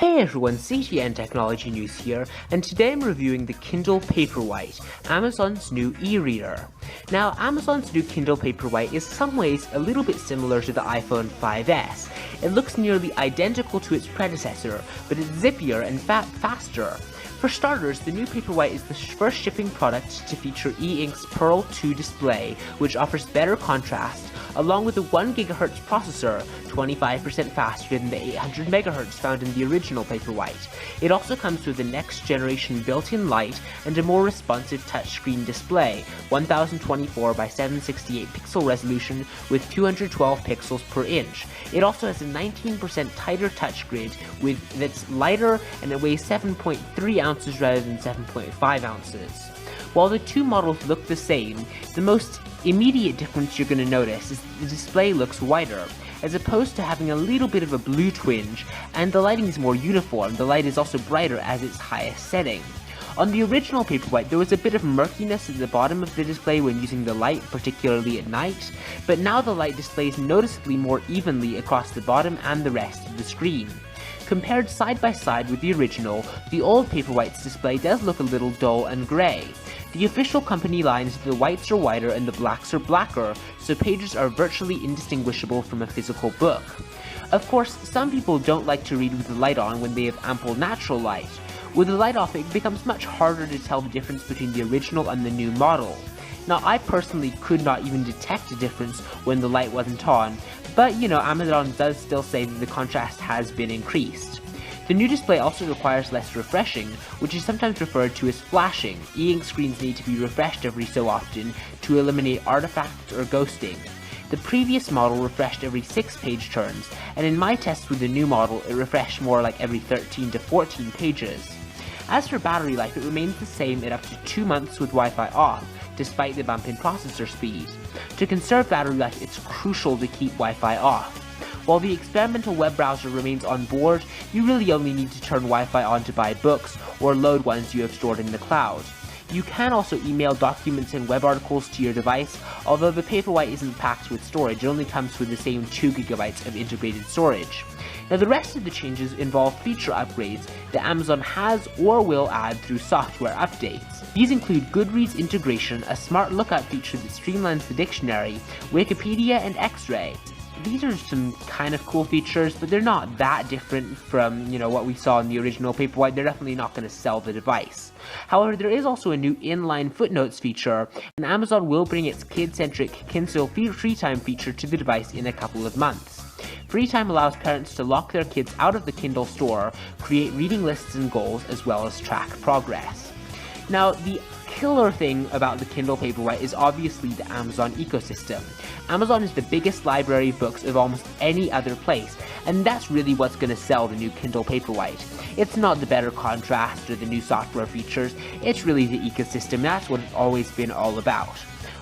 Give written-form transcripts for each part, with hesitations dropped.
Hey everyone, CTN Technology News here, and today I'm reviewing the Kindle Paperwhite, Amazon's new e-reader. Now, Amazon's new Kindle Paperwhite is in some ways a little bit similar to the iPhone 5S. It looks nearly identical to its predecessor, but it's zippier and faster. For starters, the new Paperwhite is the first shipping product to feature e-ink's Pearl 2 display, which offers better contrast, along with a 1 GHz processor, 25% faster than the 800 MHz found in the original Paperwhite. It also comes with a next generation built-in light and a more responsive touchscreen display, 1024 by 768 pixel resolution with 212 pixels per inch. It also has a 19% tighter touch grid that's lighter, and it weighs 7.3 ounces rather than 7.5 ounces. While the two models look the same, the most immediate difference you're going to notice is that the display looks wider, as opposed to having a little bit of a blue twinge, and the lighting is more uniform. The light is also brighter at its highest setting. On the original Paperwhite, there was a bit of murkiness at the bottom of the display when using the light, particularly at night, but now the light displays noticeably more evenly across the bottom and the rest of the screen. Compared side by side with the original, the old Paperwhite's display does look a little dull and grey. The official company line is that the whites are whiter and the blacks are blacker, so pages are virtually indistinguishable from a physical book. Of course, some people don't like to read with the light on when they have ample natural light. With the light off, it becomes much harder to tell the difference between the original and the new model. Now, I personally could not even detect a difference when the light wasn't on, but Amazon does still say that the contrast has been increased. The new display also requires less refreshing, which is sometimes referred to as flashing. E-ink screens need to be refreshed every so often to eliminate artifacts or ghosting. The previous model refreshed every 6 page turns, and in my tests with the new model, it refreshed more like every 13 to 14 pages. As for battery life, it remains the same at up to 2 months with Wi-Fi off, despite the bump in processor speed. To conserve battery life, it's crucial to keep Wi-Fi off. While the experimental web browser remains on board, you really only need to turn Wi-Fi on to buy books or load ones you have stored in the cloud. You can also email documents and web articles to your device, although the Paperwhite isn't packed with storage. It only comes with the same 2 GB of integrated storage. Now, the rest of the changes involve feature upgrades that Amazon has or will add through software updates. These include Goodreads integration, a smart lookup feature that streamlines the dictionary, Wikipedia, and X-Ray. These are some kind of cool features, but they're not that different from, what we saw in the original Paperwhite. They're definitely not going to sell the device. However, there is also a new inline footnotes feature, and Amazon will bring its kid-centric Kindle free time feature to the device in a couple of months. Free time allows parents to lock their kids out of the Kindle store, create reading lists and goals, as well as track progress. Now, the killer thing about the Kindle Paperwhite is obviously the Amazon ecosystem. Amazon is the biggest library of books of almost any other place, and that's really what's going to sell the new Kindle Paperwhite. It's not the better contrast or the new software features, it's really the ecosystem. That's what it's always been all about.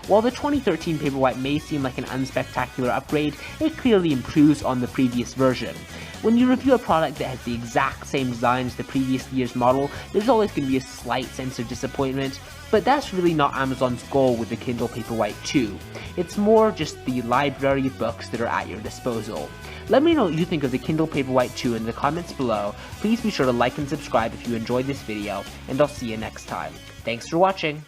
While the 2013 Paperwhite may seem like an unspectacular upgrade, it clearly improves on the previous version. When you review a product that has the exact same design as the previous year's model, there's always going to be a slight sense of disappointment, but that's really not Amazon's goal with the Kindle Paperwhite 2. It's more just the library of books that are at your disposal. Let me know what you think of the Kindle Paperwhite 2 in the comments below. Please be sure to like and subscribe if you enjoyed this video, and I'll see you next time. Thanks for watching!